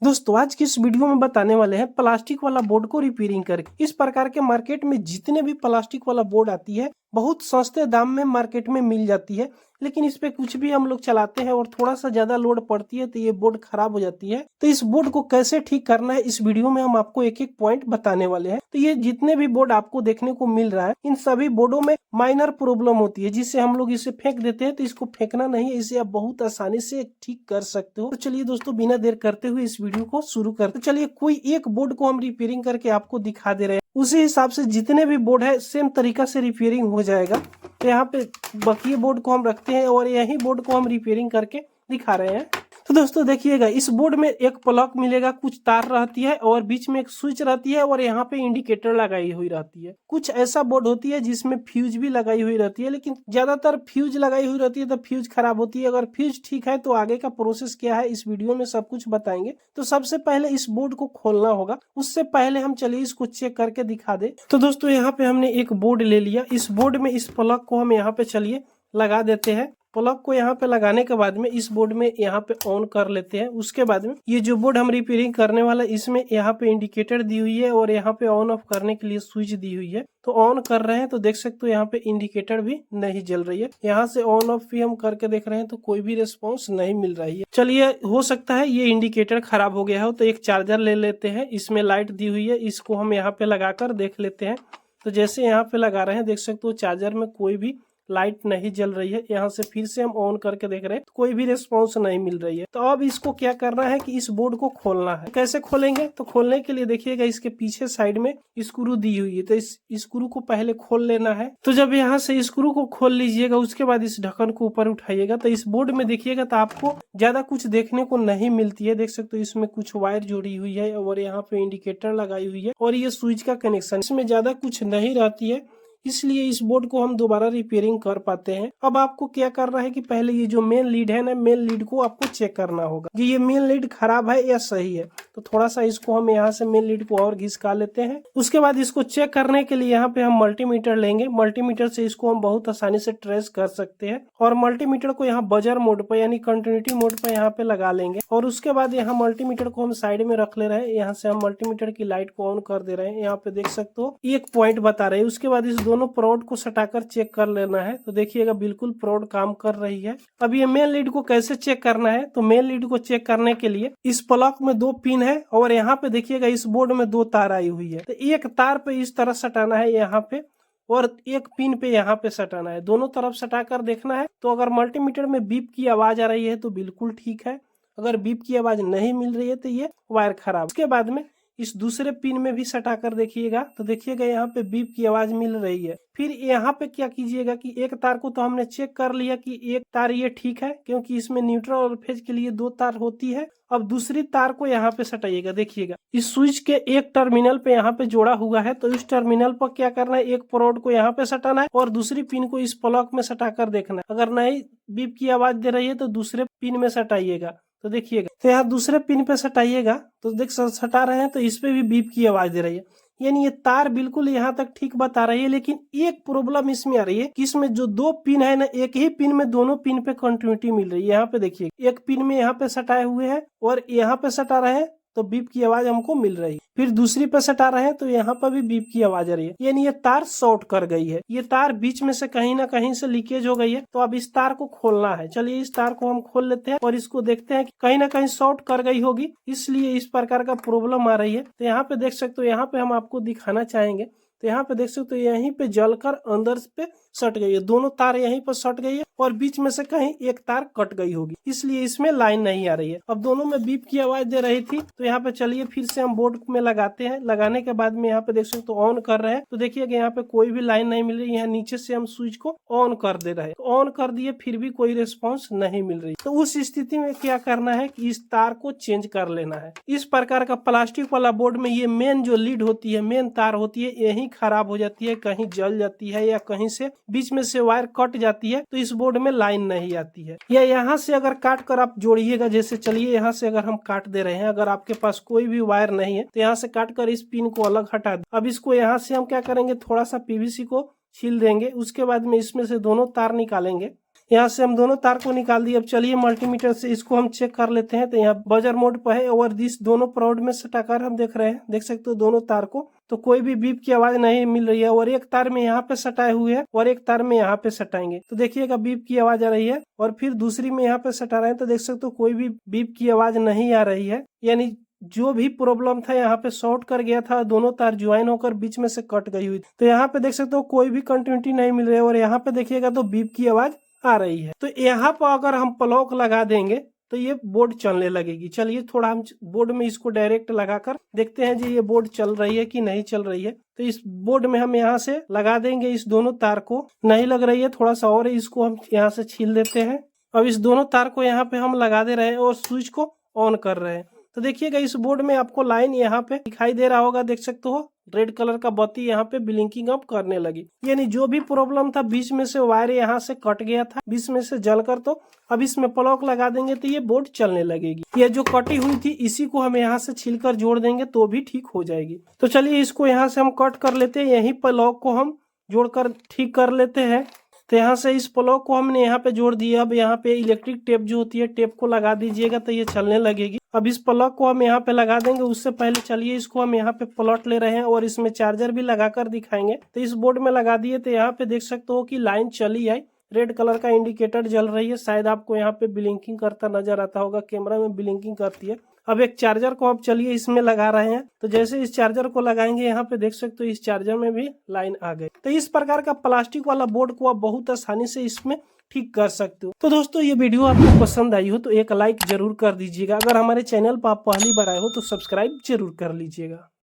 दोस्तों आज की इस वीडियो में बताने वाले हैं प्लास्टिक वाला बोर्ड को रिपेयरिंग करके। इस प्रकार के मार्केट में जितने भी प्लास्टिक वाला बोर्ड आती है बहुत सस्ते दाम में मार्केट में मिल जाती है, लेकिन इस पे कुछ भी हम लोग चलाते हैं और थोड़ा सा ज्यादा लोड पड़ती है तो ये बोर्ड खराब हो जाती है। तो इस बोर्ड को कैसे ठीक करना है इस वीडियो में हम आपको एक एक पॉइंट बताने वाले हैं। तो ये जितने भी बोर्ड आपको देखने को मिल रहा है इन सभी बोर्डों में माइनर प्रॉब्लम होती है जिससे हम लोग इसे फेंक देते हैं। तो इसको फेंकना नहीं है, इसे आप बहुत आसानी से ठीक कर सकते हो। तो चलिए दोस्तों बिना देर करते हुए इस वीडियो को शुरू करते। चलिए कोई एक बोर्ड को हम रिपेयरिंग करके आपको दिखा दे रहे हैं, उसी हिसाब से जितने भी बोर्ड है सेम तरीका से रिपेयरिंग हो जाएगा। तो यहाँ पे बाकी बोर्ड को हम रखते हैं और यही बोर्ड को हम रिपेयरिंग करके दिखा रहे हैं। तो दोस्तों देखिएगा इस बोर्ड में एक प्लग मिलेगा, कुछ तार रहती है और बीच में एक स्विच रहती है और यहाँ पे इंडिकेटर लगाई हुई रहती है। कुछ ऐसा बोर्ड होती है जिसमें फ्यूज भी लगाई हुई रहती है, लेकिन ज्यादातर फ्यूज लगाई हुई रहती है तो फ्यूज खराब होती है। अगर फ्यूज ठीक है तो आगे का प्रोसेस क्या है इस वीडियो में सब कुछ बताएंगे। तो सबसे पहले इस बोर्ड को खोलना होगा, उससे पहले हम चलिए इसको चेक करके दिखा दे। तो दोस्तों यहाँ पे हमने एक बोर्ड ले लिया, इस बोर्ड में इस प्लग को हम यहाँ पे चलिए लगा देते हैं। प्लग को यहाँ पे लगाने के बाद में इस बोर्ड में यहाँ पे ऑन कर लेते हैं। उसके बाद में ये जो बोर्ड हम रिपेयरिंग करने वाला इसमें यहाँ पे इंडिकेटर दी हुई है और यहाँ पे ऑन ऑफ करने के लिए स्विच दी हुई है। तो ऑन कर रहे हैं तो देख सकते हो यहाँ पे इंडिकेटर भी नहीं जल रही है। यहाँ से ऑन ऑफ भी हम करके देख रहे हैं तो कोई भी रिस्पॉन्स नहीं मिल रही है। चलिए हो सकता है ये इंडिकेटर खराब हो गया हो, तो एक चार्जर ले लेते हैं, इसमें लाइट दी हुई है, इसको हम यहाँ पे लगाकर देख लेते हैं। तो जैसे यहाँ पे लगा रहे हैं देख सकते हो चार्जर में कोई भी लाइट नहीं जल रही है। यहाँ से फिर से हम ऑन करके देख रहे हैं तो कोई भी रिस्पॉन्स नहीं मिल रही है। तो अब इसको क्या करना है कि इस बोर्ड को खोलना है। कैसे खोलेंगे? तो खोलने के लिए देखिएगा इसके पीछे साइड में स्क्रू दी हुई है, तो इस स्क्रू को पहले खोल लेना है। तो जब यहाँ से स्क्रू को खोल लीजिएगा उसके बाद इस ढक्कन को ऊपर उठाइएगा तो इस बोर्ड में देखिएगा तो आपको ज्यादा कुछ देखने को नहीं मिलती है। देख सकते हो इसमें कुछ वायर जोड़ी हुई है और यहाँ पे इंडिकेटर लगाई हुई है और ये स्विच का कनेक्शन, इसमें ज्यादा कुछ नहीं रहती है, इसलिए इस बोर्ड को हम दोबारा रिपेयरिंग कर पाते हैं। अब आपको क्या करना है कि पहले ये जो मेन लीड है ना, मेन लीड को आपको चेक करना होगा कि ये मेन लीड खराब है या सही है। तो थोड़ा सा इसको हम यहाँ से मेन लीड को और घिसका लेते हैं। उसके बाद इसको चेक करने के लिए यहाँ पे हम मल्टीमीटर लेंगे। मल्टीमीटर से इसको हम बहुत आसानी से ट्रेस कर सकते हैं और मल्टीमीटर को यहाँ बजर मोड पर यानी कंटिन्यूटी मोड पर यहाँ पे लगा लेंगे। और उसके बाद यहाँ मल्टीमीटर को हम साइड में रख ले रहे हैं। यहाँ से हम मल्टीमीटर की लाइट को ऑन कर दे रहे हैं। यहाँ पे देख सकते हो एक पॉइंट बता रहे हैं। उसके बाद इस दोनों प्रोड को सटाकर चेक कर लेना है। तो देखिएगा बिल्कुल प्रोड काम कर रही है। अब ये मेन लीड को कैसे चेक करना है? तो मेन लीड को चेक करने के लिए इस प्लग में 2 पिन है और यहाँ पे देखिएगा इस बोर्ड में 2 तार आई हुई है। तो एक तार पे इस तरह सटाना है यहाँ पे और एक पिन पे यहाँ पे सटाना है। दोनों तरफ सटाकर देखना है। तो अगर मल्टीमीटर में बीप की आवाज आ रही है तो बिल्कुल ठीक है, अगर बीप की आवाज नहीं मिल रही है तो ये वायर खराब। उसके बाद में इस दूसरे पिन में भी सटाकर देखिएगा तो देखिएगा यहाँ पे बीप की आवाज मिल रही है। फिर यहाँ पे क्या कीजिएगा कि एक तार को तो हमने चेक कर लिया कि एक तार ये ठीक है क्योंकि इसमें न्यूट्रल और फेज के लिए 2 तार होती है। अब दूसरी तार को यहाँ पे सटाइएगा। देखिएगा इस स्विच के एक टर्मिनल पे यहाँ पे जोड़ा हुआ है, तो इस टर्मिनल पर क्या करना है, एक प्रोड को यहाँ पे सटाना है और दूसरी पिन को इस प्लग में सटाकर देखना है। अगर नहीं बीप की आवाज दे रही है तो दूसरे पिन में सटाइएगा। तो देखिएगा तो यहाँ दूसरे पिन पे सटाइएगा तो देख सटा रहे हैं तो इस पे भी बीप की आवाज दे रही है, यानी ये तार बिल्कुल यहाँ तक ठीक बता रही है। लेकिन एक प्रॉब्लम इसमें आ रही है कि इसमें जो 2 पिन है ना, एक ही पिन में दोनों पिन पे कंटिन्यूटी मिल रही है। यहाँ पे देखिए एक पिन में यहाँ पे सटाए हुए हैं और यहाँ पे सटा रहे हैं तो बीप की आवाज हमको मिल रही है। फिर दूसरी पे सटा रहे हैं तो यहाँ पर भी बीप की आवाज आ रही है, यानी ये तार शॉर्ट कर गई है। ये तार बीच में से कहीं ना कहीं से लीकेज हो गई है। तो अब इस तार को खोलना है। चलिए इस तार को हम खोल लेते हैं और इसको देखते हैं कि कहीं ना कहीं शॉर्ट कर गई होगी, इसलिए इस प्रकार का प्रॉब्लम आ रही है। तो यहाँ पे देख सकते हो, यहाँ पे हम आपको दिखाना चाहेंगे तो यहाँ पे देख सकते हो यहीं पे जलकर अंदर पे सट गई है। दोनों तार यहीं पर सट गई है और बीच में से कहीं एक तार कट गई होगी, इसलिए इसमें लाइन नहीं आ रही है। अब दोनों में बीप की आवाज दे रही थी। तो यहाँ पे चलिए फिर से हम बोर्ड में लगाते हैं। लगाने के बाद में यहाँ पे देख सकते हो ऑन कर रहे हैं तो देखिएगा यहाँ पे कोई भी लाइन नहीं मिल रही। यहाँ नीचे से हम स्विच को ऑन कर दे रहे हैं, तो ऑन कर दिए फिर भी कोई रिस्पॉन्स नहीं मिल रही। तो उस स्थिति में क्या करना है कि इस तार को चेंज कर लेना है। इस प्रकार का प्लास्टिक वाला बोर्ड में ये मेन जो लीड होती है, मेन तार होती है, यही खराब हो जाती है, कहीं जल जाती है या कहीं से बीच में से वायर कट जाती है तो इस बोर्ड में लाइन नहीं आती है। या यहाँ से अगर काट कर आप जोड़िएगा, जैसे चलिए यहाँ से अगर हम काट दे रहे हैं, अगर आपके पास कोई भी वायर नहीं है तो यहाँ से काट कर इस पिन को अलग हटा दे। अब इसको यहाँ से हम क्या करेंगे, थोड़ा सा पीवीसी को छील देंगे। उसके बाद में इसमें से दोनों तार निकालेंगे। यहाँ से हम दोनों तार को निकाल दिए। अब चलिए मल्टीमीटर से इसको हम चेक कर लेते हैं। तो यहाँ बजर मोड पर है और इस दोनों प्रोड में सटाकर हम देख रहे हैं, देख सकते हो दोनों तार को, तो कोई भी बीप की आवाज नहीं मिल रही है। और एक तार में यहाँ पे सटाए हुए हैं और एक तार में यहाँ पे सटाएंगे तो देखिएगा बीप की आवाज आ रही है। और फिर दूसरी में यहाँ पे सटा रहे हैं तो देख सकते हो कोई भी बीप की आवाज नहीं आ रही है। यानी जो भी प्रॉब्लम था यहाँ पे शॉर्ट कर गया था, दोनों तार ज्वाइन होकर बीच में से कट गई हुई। तो यहाँ पे देख सकते हो कोई भी कंटिन्यूटी नहीं मिल रही है और यहाँ पे देखिएगा तो बीप की आवाज आ रही है। तो यहाँ पर अगर हम प्लॉक लगा देंगे तो ये बोर्ड चलने लगेगी। चलिए थोड़ा हम बोर्ड में इसको डायरेक्ट लगाकर देखते हैं जी ये बोर्ड चल रही है कि नहीं चल रही है। तो इस बोर्ड में हम यहाँ से लगा देंगे इस दोनों तार को, नहीं लग रही है थोड़ा सा और इसको हम यहाँ से छील देते हैं। अब इस दोनों तार को यहाँ पे हम लगा दे रहे हैं और स्विच को ऑन कर रहे हैं। तो देखिएगा इस बोर्ड में आपको लाइन यहाँ पे दिखाई दे रहा होगा, देख सकते हो रेड कलर का बत्ती यहाँ पे ब्लिंकिंग अप करने लगी। यानी जो भी प्रॉब्लम था बीच में से वायर यहाँ से कट गया था, बीच में से जलकर, तो अब इसमें प्लग लगा देंगे तो ये बोर्ड चलने लगेगी। ये जो कटी हुई थी इसी को हम यहाँ से छीलकर जोड़ देंगे तो भी ठीक हो जाएगी। तो चलिए इसको यहाँ से हम कट कर लेते हैं, यही प्लग को हम जोड़कर ठीक कर लेते हैं। तो यहाँ से इस प्लग को हमने यहाँ पे जोड़ दिया। अब यहाँ पे इलेक्ट्रिक टेप जो होती है, टेप को लगा दीजिएगा तो ये चलने लगेगी। अब इस प्लग को हम यहाँ पे लगा देंगे। उससे पहले चलिए इसको हम यहाँ पे प्लॉट ले रहे हैं और इसमें चार्जर भी लगाकर दिखाएंगे। तो इस बोर्ड में लगा दिए तो यहाँ पे देख सकते हो कि लाइन चली आई, रेड कलर का इंडिकेटर जल रही है। शायद आपको यहाँ पे ब्लिंकिंग करता नजर आता होगा, कैमरा में ब्लिंकिंग करती है। अब एक चार्जर को अब चलिए इसमें लगा रहे हैं। तो जैसे इस चार्जर को लगाएंगे यहाँ पे देख सकते हो इस चार्जर में भी लाइन आ गई। तो इस प्रकार का प्लास्टिक वाला बोर्ड को आप बहुत आसानी से इसमें ठीक कर सकते हो। तो दोस्तों ये वीडियो आपको पसंद आई हो तो एक लाइक जरूर कर दीजिएगा। अगर हमारे चैनल पर आप पहली बार आए हो तो सब्सक्राइब जरूर कर लीजिएगा।